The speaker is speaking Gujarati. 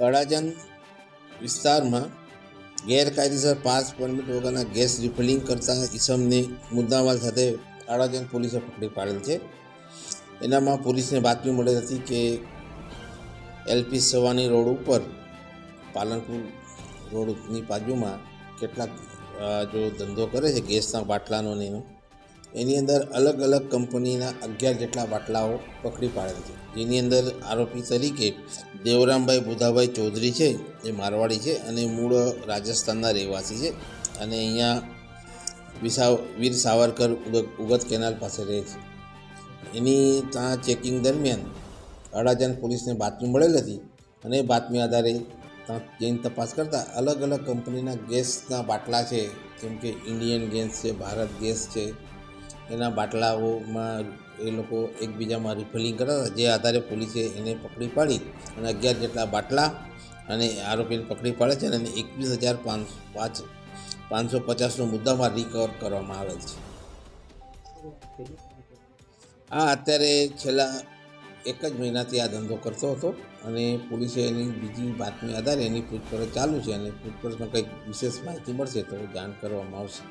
અડાજણ વિસ્તારમાં ગેરકાયદેસર પાસ પરમિટ વગરના ગેસ રિફિલિંગ કરતા ઈસમને મુદ્દામાલ સાથે અડાજણ પોલીસે પકડી પાડેલ છે. એનામાં પોલીસને બાતમી મળેલ હતી કે એલપી સવાની રોડ ઉપર પાલનપુર રોડની બાજુમાં કેટલાક જો ધંધો કરે છે ગેસના બાટલાનો ને એનો, એની અંદર અલગ અલગ કંપનીના 11 જેટલા બાટલાઓ પકડી પાડેલ છે. જેની અંદર આરોપી તરીકે દેવરામભાઈ બુધાભાઈ ચૌધરી છે, એ મારવાડી છે અને મૂળ રાજસ્થાનના રહેવાસી છે અને અહીંયા વીર સાવરકર ઉગત કેનાલ પાસે રહે છે. એની ત્યાં ચેકિંગ દરમિયાન અડાજણ પોલીસને બાતમી મળેલ હતી અને બાતમી આધારે ત્યાં જઈને તપાસ કરતાં અલગ અલગ કંપનીના ગેસના બાટલા છે, જેમ કે ઇન્ડિયન ગેસ છે, ભારત ગેસ છે, એના બાટલાઓમાં એ લોકો એકબીજામાં રિફિલિંગ કરતા હતા. જે આધારે પોલીસે એને પકડી પાડી અને 11 જેટલા બાટલા અને આરોપીને પકડી પાડે છે અને 21,550નો મુદ્દામાલ રિકવર કરવામાં આવેલ છે. આ અત્યારે છેલ્લા 1 જ મહિનાથી આ ધંધો કરતો હતો અને પોલીસે એની બીજી બાતમી આધારે એની પૂછપરછ ચાલુ છે અને પૂછપરછમાં કંઈક વિશેષ માહિતી મળશે તો જાણ કરવામાં આવશે.